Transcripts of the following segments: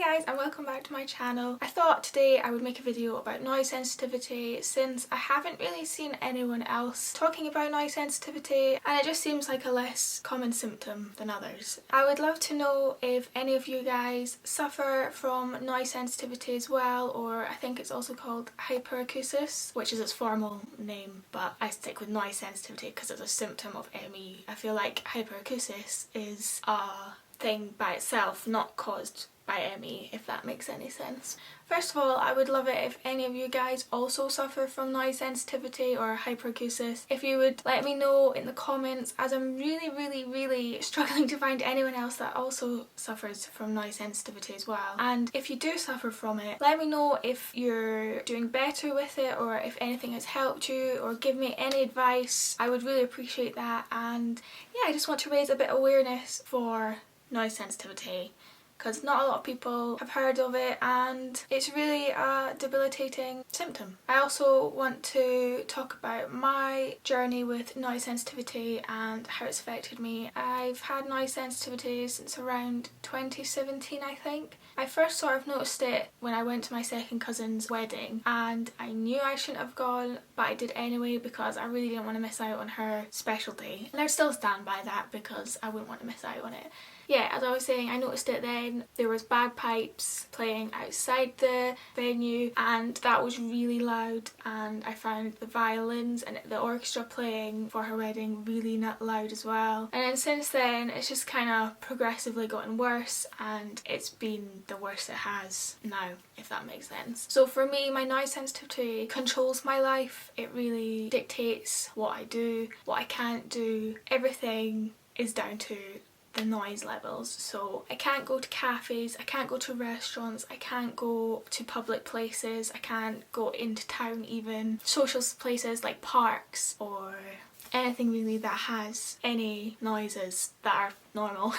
guys and welcome back to my channel. I thought today I would make a video about noise sensitivity since I haven't really seen anyone else talking about noise sensitivity and it just seems like a less common symptom than others. I would love to know if any of you guys suffer from noise sensitivity as well, or I think it's also called Hyperacusis, which is its formal name, but I stick with noise sensitivity because it's a symptom of ME. I feel like Hyperacusis is a thing by itself, not caused by ME, if that makes any sense. First of all, I would love it if any of you guys also suffer from noise sensitivity or hyperacusis. If you would let me know in the comments, as I'm really struggling to find anyone else that also suffers from noise sensitivity as well. And if you do suffer from it, let me know if you're doing better with it or if anything has helped you, or give me any advice. I would really appreciate that. And yeah, I just want to raise a bit of awareness for noise sensitivity, because not a lot of people have heard of it and it's really a debilitating symptom. I also want to talk about my journey with noise sensitivity and how it's affected me. I've had noise sensitivity since around 2017, I think. I first sort of noticed it when I went to my second cousin's wedding and I knew I shouldn't have gone, but I did anyway because I really didn't want to miss out on her special day. And I still stand by that because I wouldn't want to miss out on it. Yeah, as I was saying, I noticed it then. There was bagpipes playing outside the venue and that was really loud, and I found the violins and the orchestra playing for her wedding really loud as well. And then since then it's just kind of progressively gotten worse and it's been the worst it has now, if that makes sense. So for me, my noise sensitivity controls my life. It really dictates what I do, what I can't do. Everything is down to the noise levels. So I can't go to cafes, I can't go to restaurants, I can't go to public places, I can't go into town even. Social places like parks or anything really that has any noises that are normal.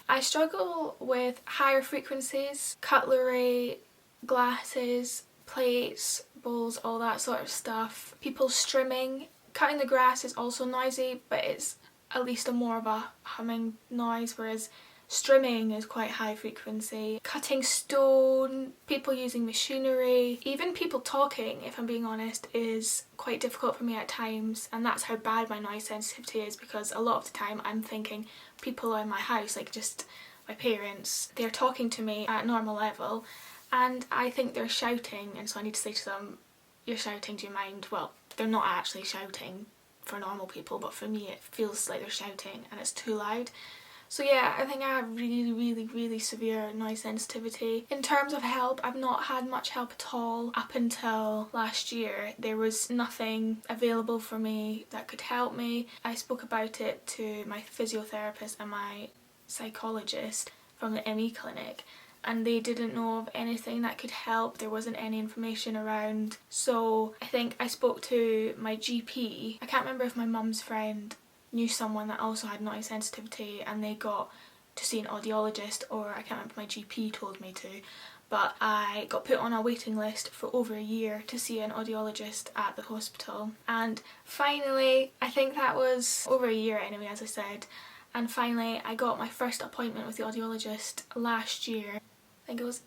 I struggle with higher frequencies, cutlery, glasses, plates, bowls, all that sort of stuff. People strimming. Cutting the grass is also noisy, but it's at least more of a humming noise, whereas strimming is quite high frequency. Cutting stone, people using machinery, even people talking, if I'm being honest, is quite difficult for me at times, and that's how bad my noise sensitivity is, because a lot of the time I'm thinking people in my house, like just my parents, they're talking to me at normal level and I think they're shouting, and so I need to say to them, you're shouting, do you mind? Well, they're not actually shouting for normal people, but for me it feels like they're shouting and it's too loud. So yeah, I think I have really severe noise sensitivity. In terms of help, I've not had much help at all up until last year. There was nothing available for me that could help me. I spoke about it to my physiotherapist and my psychologist from the ME clinic, and they didn't know of anything that could help. There wasn't any information around. So I think I spoke to my GP. I can't remember if my mum's friend knew someone that also had noise sensitivity and they got to see an audiologist, or I can't remember, my GP told me to. But I got put on a waiting list for over a year to see an audiologist at the hospital. And finally, I think that was over a year anyway, as I said, and finally I got my first appointment with the audiologist last year. I think it was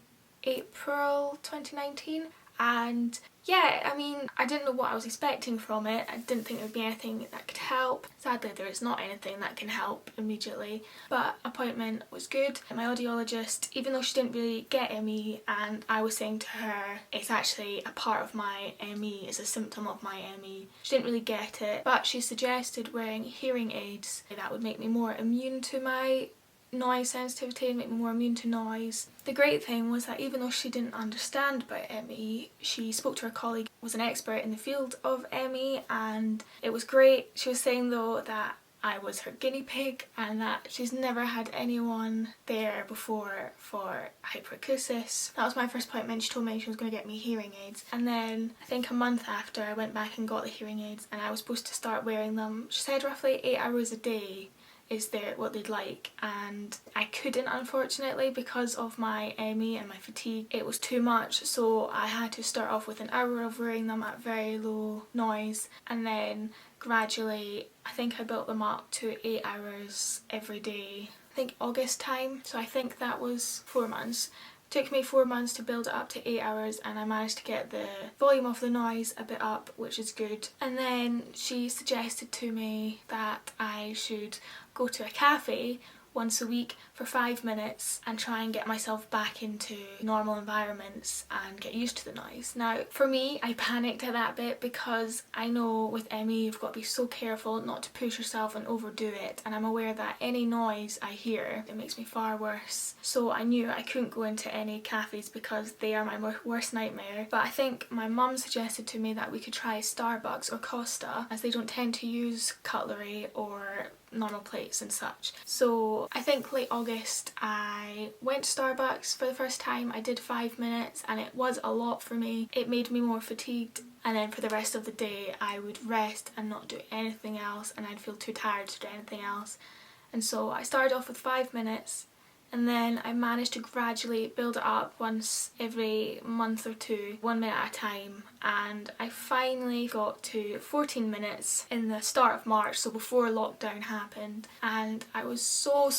April 2019, and yeah, I mean, I didn't know what I was expecting from it. I didn't think there would be anything that could help. Sadly, there is not anything that can help immediately, but appointment was good. And my audiologist, even though she didn't really get ME, and I was saying to her it's actually a part of my ME, it's a symptom of my ME, she didn't really get it, but she suggested wearing hearing aids. That would make me more immune to my noise sensitivity and make me more immune to noise. The great thing was that even though she didn't understand about ME, she spoke to her colleague who was an expert in the field of ME, and it was great. She was saying though that I was her guinea pig and that she's never had anyone there before for hyperacusis. That was my first appointment. She told me she was going to get me hearing aids, and then I think a month after I went back and got the hearing aids and I was supposed to start wearing them. She said roughly 8 hours a day is what they'd like, and I couldn't, unfortunately, because of my ME and my fatigue. It was too much, so I had to start off with an hour of wearing them at very low noise, and then gradually I think I built them up to 8 hours every day, I think August time, so I think that was 4 months. Took me 4 months to build it up to 8 hours, and I managed to get the volume of the noise a bit up, which is good. And then she suggested to me that I should go to a cafe once a week for 5 minutes and try and get myself back into normal environments and get used to the noise. Now, for me, I panicked at that bit because I know with ME you've got to be so careful not to push yourself and overdo it, and I'm aware that any noise I hear, it makes me far worse. So I knew I couldn't go into any cafes because they are my worst nightmare. But I think my mum suggested to me that we could try Starbucks or Costa, as they don't tend to use cutlery or normal plates and such. So I think late August I went to Starbucks for the first time. I did 5 minutes and it was a lot for me. It made me more fatigued, and then for the rest of the day I would rest and not do anything else, and I'd feel too tired to do anything else. And so I started off with 5 minutes, and then I managed to gradually build it up once every month or two, 1 minute at a time, and I finally got to 14 minutes in the start of March, so before lockdown happened, and I was so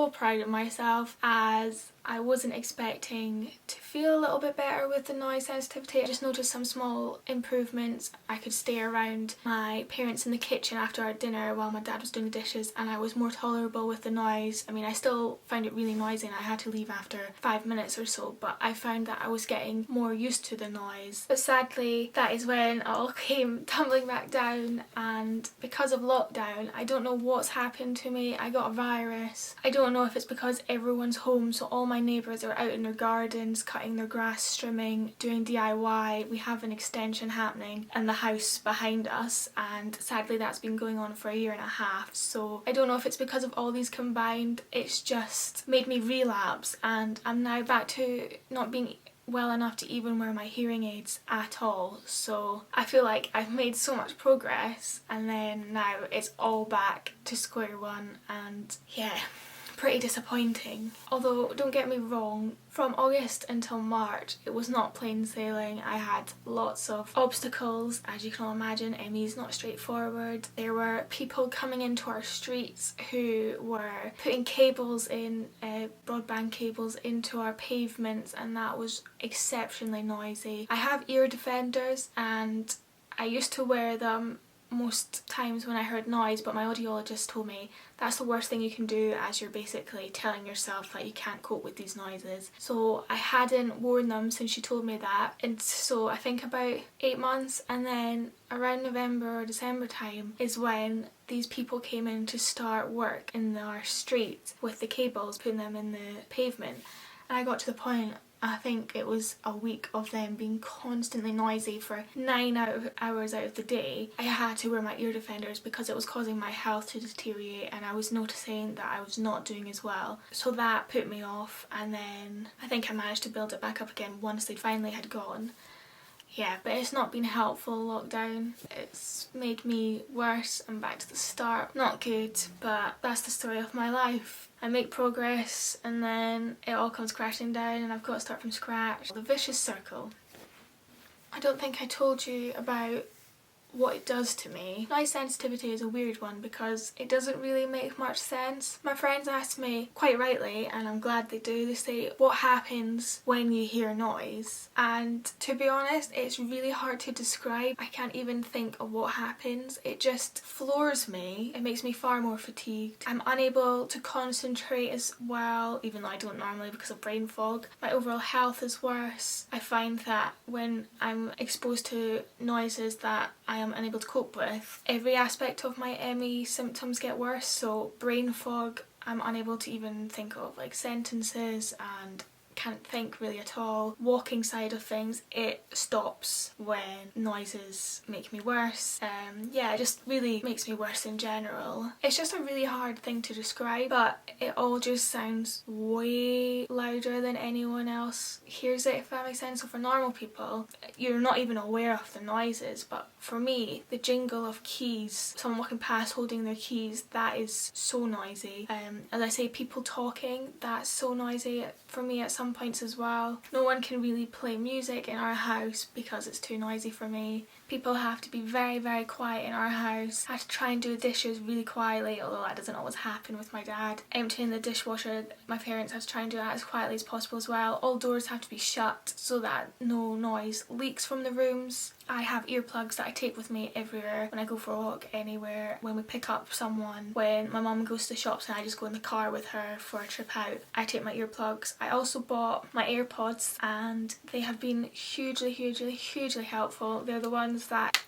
proud of myself, as I wasn't expecting to feel a little bit better with the noise sensitivity. I just noticed some small improvements. I could stay around my parents in the kitchen after our dinner while my dad was doing the dishes, and I was more tolerable with the noise. I mean, I still found it really noisy and I had to leave after 5 minutes or so, but I found that I was getting more used to the noise. But sadly, that is when it all came tumbling back down, and because of lockdown, I don't know what's happened to me. I got a virus. I don't know if it's because everyone's home, so all my neighbours are out in their gardens, cutting their grass, trimming, doing DIY. We have an extension happening in the house behind us, and sadly that's been going on for 1.5 years. So I don't know if it's because of all these combined, it's just made me relapse, and I'm now back to not being well enough to even wear my hearing aids at all. So I feel like I've made so much progress, and then now it's all back to square one, and yeah, pretty disappointing. Although don't get me wrong, from August until March it was not plain sailing. I had lots of obstacles, as you can all imagine. ME is not straightforward. There were people coming into our streets who were putting cables in, broadband cables into our pavements, and that was exceptionally noisy. I have ear defenders and I used to wear them most times when I heard noise, but my audiologist told me that's the worst thing you can do, as you're basically telling yourself that you can't cope with these noises. So I hadn't worn them since she told me that, and so I think about 8 months, and then around November or December time is when these people came in to start work in our street with the cables, putting them in the pavement, and I got to the point, I think it was a week of them being constantly noisy for 9 hours out of the day. I had to wear my ear defenders because it was causing my health to deteriorate, and I was noticing that I was not doing as well. So that put me off, and then I think I managed to build it back up again once they finally had gone. Yeah, but it's not been helpful, lockdown. It's made me worse and back to the start. Not good, but that's the story of my life. I make progress and then it all comes crashing down and I've got to start from scratch. The vicious circle. I don't think I told you about what it does to me. Noise sensitivity is a weird one because it doesn't really make much sense. My friends ask me, quite rightly, and I'm glad they do, they say, what happens when you hear noise? And to be honest, it's really hard to describe. I can't even think of what happens. It just floors me. It makes me far more fatigued. I'm unable to concentrate as well, even though I don't normally because of brain fog. My overall health is worse. I find that when I'm exposed to noises that I am unable to cope with, every aspect of my ME symptoms get worse. So brain fog, I'm unable to even think of like sentences and can't think really at all. Walking side of things, it stops when noises make me worse. Yeah, it just really makes me worse in general. It's just a really hard thing to describe, but it all just sounds way louder than anyone else hears it, if that makes sense. So for normal people, you're not even aware of the noises, but for me, the jingle of keys, someone walking past holding their keys, that is so noisy. As I say, people talking, that's so noisy for me at some points as well. No one can really play music in our house because it's too noisy for me. People have to be very, very quiet in our house. I have to try and do dishes really quietly, although that doesn't always happen with my dad. Emptying the dishwasher, my parents have to try and do that as quietly as possible as well. All doors have to be shut so that no noise leaks from the rooms. I have earplugs that I take with me everywhere when I go for a walk, anywhere, when we pick up someone, when my mum goes to the shops and I just go in the car with her for a trip out. I take my earplugs. I also bought my AirPods and they have been hugely, hugely, hugely helpful. They're the ones that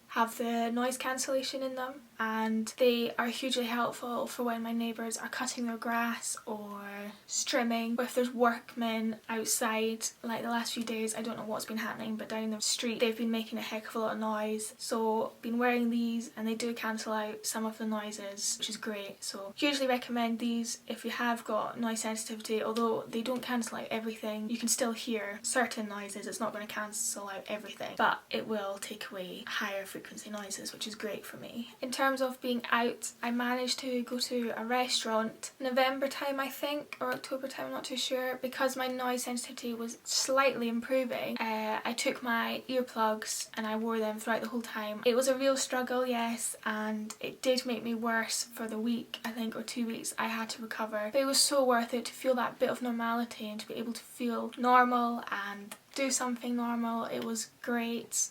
have the noise cancellation in them, and they are hugely helpful for when my neighbours are cutting their grass or strimming, or if there's workmen outside. Like the last few days, I don't know what's been happening, but down the street they've been making a heck of a lot of noise, so been wearing these and they do cancel out some of the noises, which is great. So hugely recommend these if you have got noise sensitivity. Although they don't cancel out everything, you can still hear certain noises. It's not going to cancel out everything, but it will take away higher frequency noises, which is great for me. In terms of being out, I managed to go to a restaurant November time, I think, or October time, I'm not too sure. Because my noise sensitivity was slightly improving, I took my earplugs and I wore them throughout the whole time. It was a real struggle, yes, and it did make me worse for the week, I think, or 2 weeks I had to recover. But it was so worth it to feel that bit of normality and to be able to feel normal and do something normal. It was great.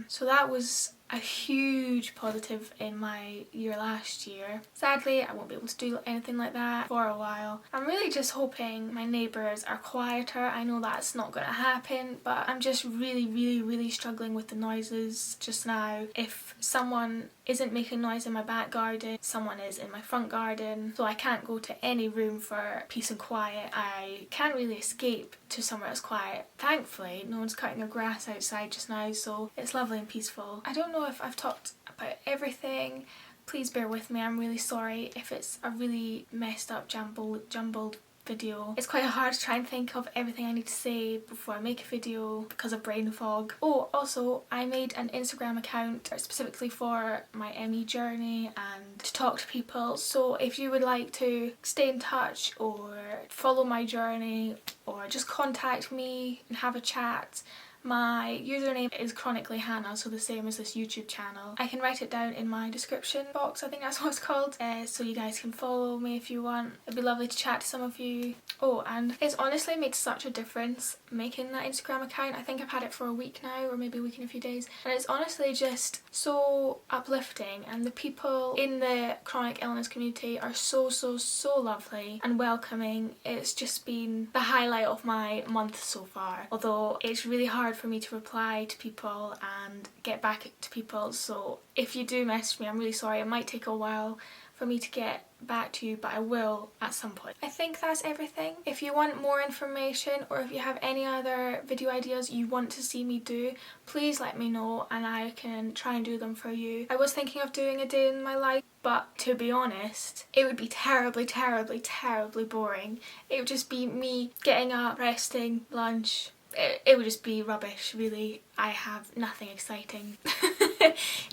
So that was a huge positive in my year last year. Sadly, I won't be able to do anything like that for a while. I'm really just hoping my neighbours are quieter. I know that's not going to happen, but I'm just really, really, really struggling with the noises just now. If someone isn't making noise in my back garden, someone is in my front garden, so I can't go to any room for peace and quiet. I can't really escape to somewhere that's quiet. Thankfully, no one's cutting their grass outside just now, so it's lovely and peaceful. I don't know if I've talked about everything. Please bear with me. I'm really sorry if it's a really messed up, jumbled video. It's quite hard to try and think of everything I need to say before I make a video because of brain fog. Oh, also, I made an Instagram account specifically for my ME journey and to talk to people. So if you would like to stay in touch or follow my journey or just contact me and have a chat, my username is Chronically Hannah, so the same as this YouTube channel. I can write it down in my description box, I think that's what it's called, so you guys can follow me if you want. It'd be lovely to chat to some of you. Oh, and it's honestly made such a difference making that Instagram account. I think I've had it for a week now, or maybe a week and a few days, and it's honestly just so uplifting, and the people in the chronic illness community are so, so, so lovely and welcoming. It's just been the highlight of my month so far, although it's really hard for me to reply to people and get back to people, so if you do message me, I'm really sorry. It might take a while for me to get back to you, but I will at some point. I think that's everything. If you want more information or if you have any other video ideas you want to see me do, please let me know and I can try and do them for you. I was thinking of doing a day in my life, but to be honest, it would be terribly, terribly, terribly boring. It would just be me getting up, resting, lunch. It would just be rubbish, really. I have nothing exciting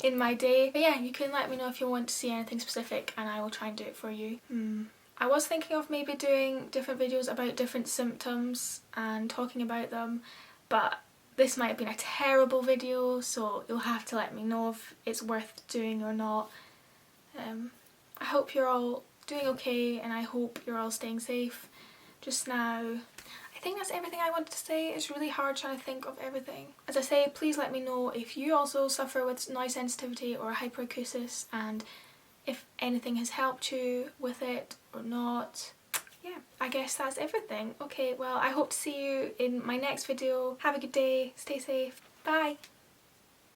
in my day. But yeah, you can let me know if you want to see anything specific and I will try and do it for you. I was thinking of maybe doing different videos about different symptoms and talking about them, but this might have been a terrible video, so you'll have to let me know if it's worth doing or not. I hope you're all doing okay and I hope you're all staying safe just now. I think that's everything I wanted to say. It's really hard trying to think of everything. As I say, please let me know if you also suffer with noise sensitivity or hyperacusis and if anything has helped you with it or not. Yeah, I guess that's everything. Okay, well, I hope to see you in my next video. Have a good day. Stay safe. Bye.